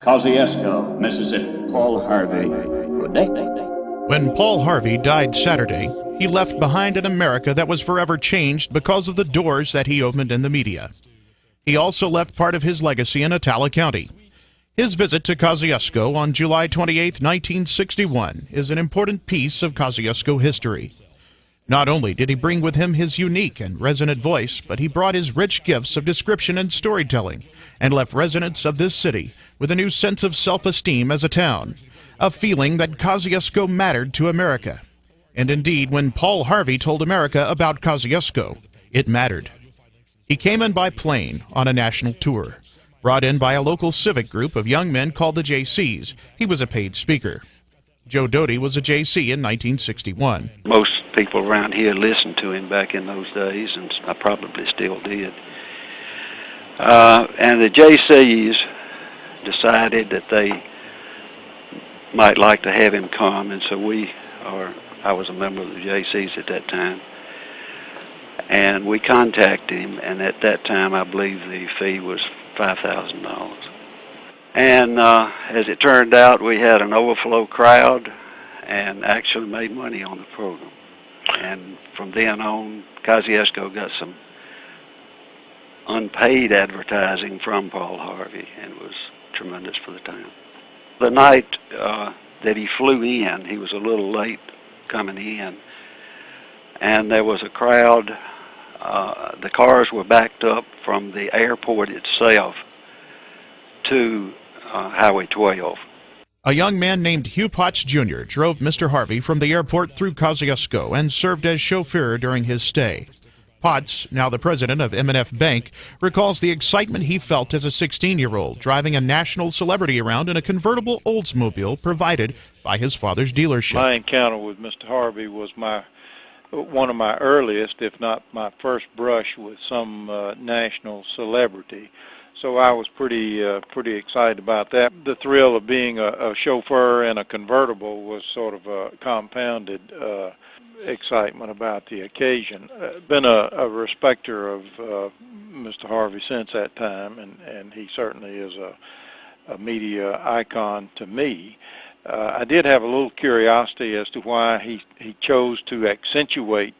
Kosciusko, Mississippi. Paul Harvey. Good day. When Paul Harvey died Saturday, he left behind an America that was forever changed because of the doors that he opened in the media. He also left part of his legacy in Atala County. His visit to Kosciusko on July 28, 1961, is an important piece of Kosciusko history. Not only did he bring with him his unique and resonant voice, but he brought his rich gifts of description and storytelling and left residents of this city with a new sense of self-esteem as a town, a feeling that Kosciusko mattered to America. And indeed, when Paul Harvey told America about Kosciusko, it mattered. He came in by plane on a national tour, brought in by a local civic group of young men called the JCs. He was a paid speaker. Joe Doty was a JC in 1961. Most people around here listened to him back in those days, and I probably still did. And the JCs decided that they might like to have him come, and so I was a member of the JCs at that time, and we contacted him, and at that time I believe the fee was $5,000. And as it turned out, we had an overflow crowd and actually made money on the program. And from then on, Kosciusko got some unpaid advertising from Paul Harvey, and it was tremendous for the town. The night that he flew in, he was a little late coming in, and there was a crowd. The cars were backed up from the airport itself to Highway 12. A young man named Hugh Potts Jr. drove Mr. Harvey from the airport through Kosciusko and served as chauffeur during his stay. Potts, now the president of M&F Bank, recalls the excitement he felt as a 16-year-old driving a national celebrity around in a convertible Oldsmobile provided by his father's dealership. My encounter with Mr. Harvey was one of my earliest, if not my first brush with some national celebrity. So I was pretty excited about that. The thrill of being a chauffeur in a convertible was sort of a compounded excitement about the occasion. Been a respecter of Mr. Harvey since that time, and he certainly is a media icon to me. I did have a little curiosity as to why he chose to accentuate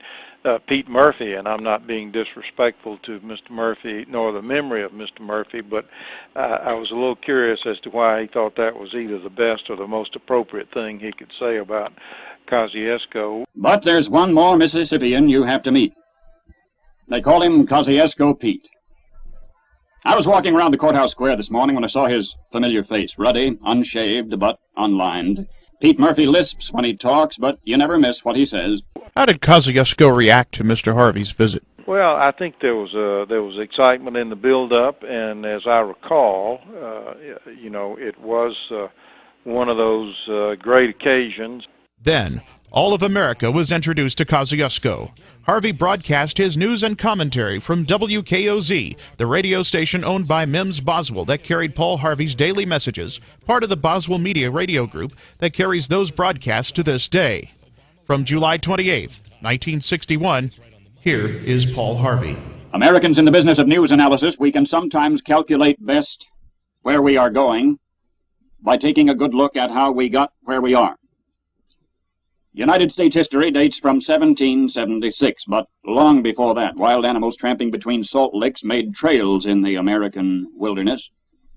Pete Murphy, and I'm not being disrespectful to Mr. Murphy nor the memory of Mr. Murphy, but I was a little curious as to why he thought that was either the best or the most appropriate thing he could say about Kosciusko. But there's one more Mississippian you have to meet. They call him Kosciusko Pete. I was walking around the courthouse square this morning when I saw his familiar face, ruddy, unshaved, but unlined. Pete Murphy lisps when he talks, but you never miss what he says. How did Kosciusko react to Mr. Harvey's visit? Well, I think there was excitement in the build-up, and as I recall, it was one of those great occasions. Then, all of America was introduced to Kosciusko. Harvey broadcast his news and commentary from WKOZ, the radio station owned by Mims Boswell that carried Paul Harvey's daily messages, part of the Boswell Media Radio Group that carries those broadcasts to this day. From July 28, 1961, here is Paul Harvey. Americans in the business of news analysis, we can sometimes calculate best where we are going by taking a good look at how we got where we are. United States history dates from 1776, but long before that, wild animals tramping between salt licks made trails in the American wilderness.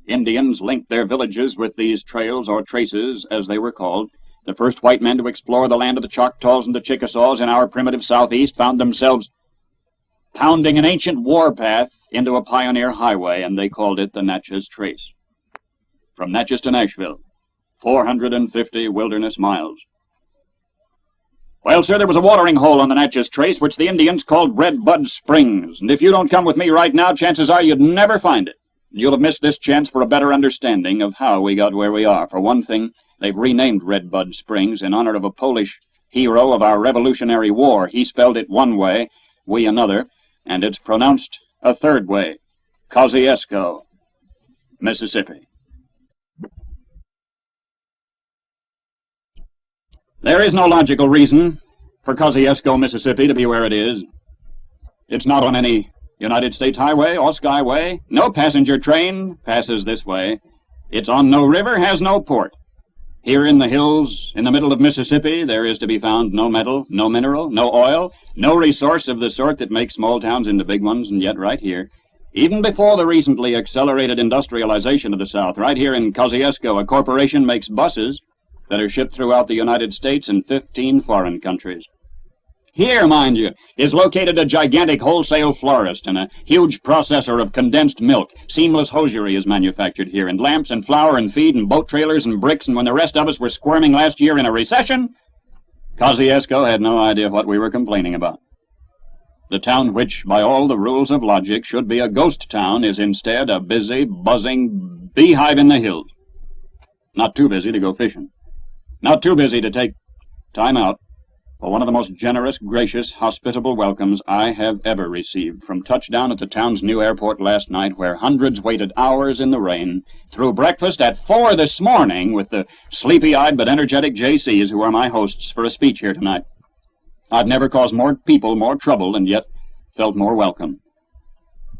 Indians linked their villages with these trails, or traces, as they were called. The first white men to explore the land of the Choctaws and the Chickasaws in our primitive southeast found themselves pounding an ancient warpath into a pioneer highway, and they called it the Natchez Trace. From Natchez to Nashville, 450 wilderness miles. Well, sir, there was a watering hole on the Natchez Trace, which the Indians called Red Bud Springs, and if you don't come with me right now, chances are you'd never find it. You'll have missed this chance for a better understanding of how we got where we are. For one thing, they've renamed Red Bud Springs in honor of a Polish hero of our Revolutionary War. He spelled it one way, we another, and it's pronounced a third way. Kosciusko, Mississippi. There is no logical reason for Kosciusko, Mississippi to be where it is. It's not on any United States highway or skyway. No passenger train passes this way. It's on no river, has no port. Here in the hills, in the middle of Mississippi, there is to be found no metal, no mineral, no oil, no resource of the sort that makes small towns into big ones, and yet right here, even before the recently accelerated industrialization of the South, right here in Kosciusko, a corporation makes buses that are shipped throughout the United States and 15 foreign countries. Here, mind you, is located a gigantic wholesale florist and a huge processor of condensed milk. Seamless hosiery is manufactured here, and lamps and flour and feed and boat trailers and bricks, and when the rest of us were squirming last year in a recession, Kosciusko had no idea what we were complaining about. The town which, by all the rules of logic, should be a ghost town is instead a busy, buzzing beehive in the hills. Not too busy to go fishing. Not too busy to take time out for one of the most generous, gracious, hospitable welcomes I have ever received from touchdown at the town's new airport last night, where hundreds waited hours in the rain, through breakfast at 4 this morning with the sleepy-eyed but energetic JCs who are my hosts for a speech here tonight. I've never caused more people more trouble and yet felt more welcome.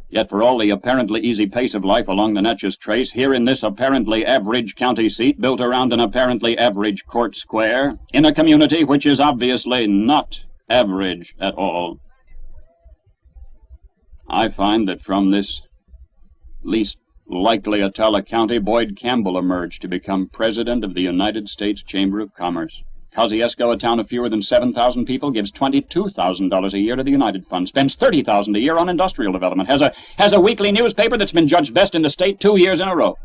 Yet for all the apparently easy pace of life along the Natchez Trace, here in this apparently average county seat built around an apparently average court square, in a community which is obviously not average at all, I find that from this least likely Attala County, Boyd Campbell emerged to become president of the United States Chamber of Commerce. Kosciusko, a town of fewer than 7,000 people, gives $22,000 a year to the United Fund, spends $30,000 a year on industrial development, has a weekly newspaper that's been judged best in the state 2 years in a row.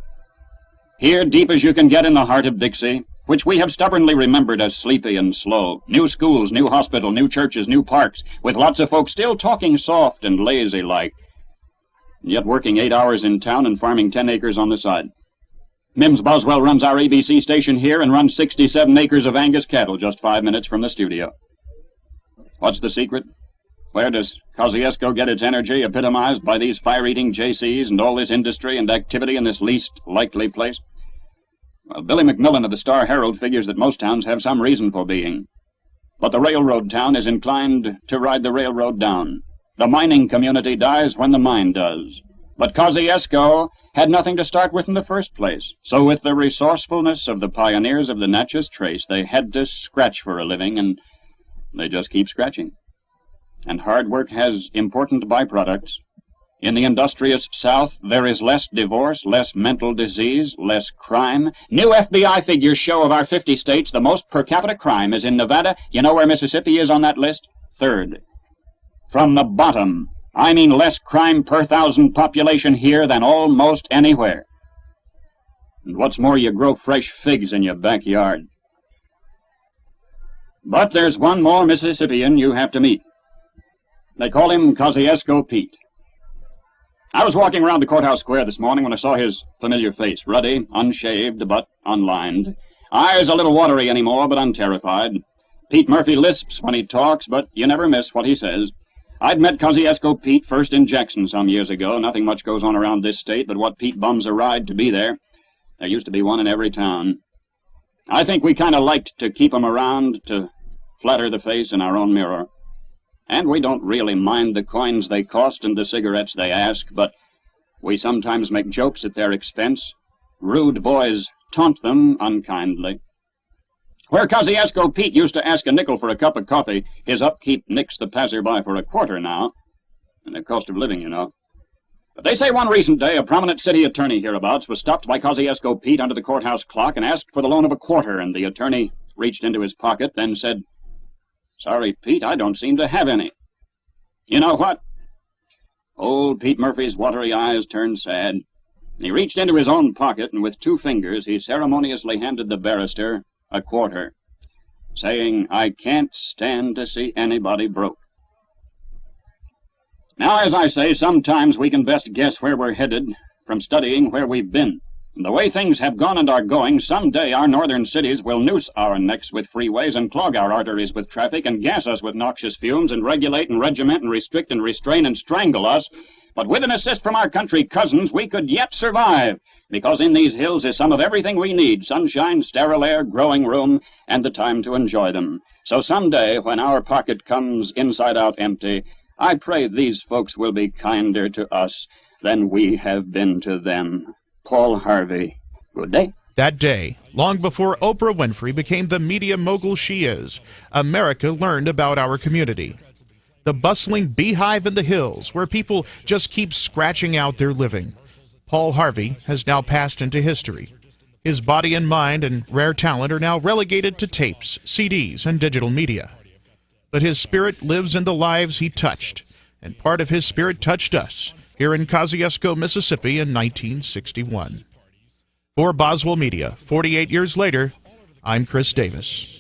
Here, deep as you can get in the heart of Dixie, which we have stubbornly remembered as sleepy and slow, new schools, new hospital, new churches, new parks, with lots of folks still talking soft and lazy-like, and yet working 8 hours in town and farming 10 acres on the side. Mims Boswell runs our ABC station here and runs 67 acres of Angus cattle just 5 minutes from the studio. What's the secret? Where does Kosciusko get its energy, epitomized by these fire-eating JCs and all this industry and activity in this least likely place? Well, Billy McMillan of the Star-Herald figures that most towns have some reason for being. But the railroad town is inclined to ride the railroad down. The mining community dies when the mine does. But Kosciusko had nothing to start with in the first place. So with the resourcefulness of the pioneers of the Natchez Trace, they had to scratch for a living, and they just keep scratching. And hard work has important byproducts. In the industrious South, there is less divorce, less mental disease, less crime. New FBI figures show of our 50 states, the most per capita crime is in Nevada. You know where Mississippi is on that list? 3rd. From the bottom, I mean less crime per 1,000 population here than almost anywhere. And what's more, you grow fresh figs in your backyard. But there's one more Mississippian you have to meet. They call him Kosciusko Pete. I was walking around the courthouse square this morning when I saw his familiar face, ruddy, unshaved, but unlined. Eyes a little watery anymore, but unterrified. Pete Murphy lisps when he talks, but you never miss what he says. I'd met Kosciusko Pete first in Jackson some years ago. Nothing much goes on around this state but what Pete bums a ride to be there. There used to be one in every town. I think we kind of liked to keep 'em around to flatter the face in our own mirror. And we don't really mind the coins they cost and the cigarettes they ask, but we sometimes make jokes at their expense. Rude boys taunt them unkindly. Where Kosciusko Pete used to ask a nickel for a cup of coffee, his upkeep nicks the passerby for a quarter now. And the cost of living, you know. But they say one recent day a prominent city attorney hereabouts was stopped by Kosciusko Pete under the courthouse clock and asked for the loan of a quarter, and the attorney reached into his pocket, then said, "Sorry, Pete, I don't seem to have any." You know what? Old Pete Murphy's watery eyes turned sad. He reached into his own pocket, and with 2 fingers he ceremoniously handed the barrister a quarter, saying, "I can't stand to see anybody broke." Now, as I say, sometimes we can best guess where we're headed from studying where we've been. And the way things have gone and are going, someday our northern cities will noose our necks with freeways and clog our arteries with traffic and gas us with noxious fumes and regulate and regiment and restrict and restrain and strangle us. But with an assist from our country cousins, we could yet survive, because in these hills is some of everything we need: sunshine, sterile air, growing room, and the time to enjoy them. So someday, when our pocket comes inside out empty, I pray these folks will be kinder to us than we have been to them. Paul Harvey, Good day. That day, long before Oprah Winfrey became the media mogul she is, America learned about our community. The bustling beehive in the hills where people just keep scratching out their living. Paul Harvey has now passed into history. His body and mind and rare talent are now relegated to tapes, CDs, and digital media. But his spirit lives in the lives he touched, and part of his spirit touched us here in Kosciusko, Mississippi in 1961. For Boswell Media, 48 years later, I'm Chris Davis.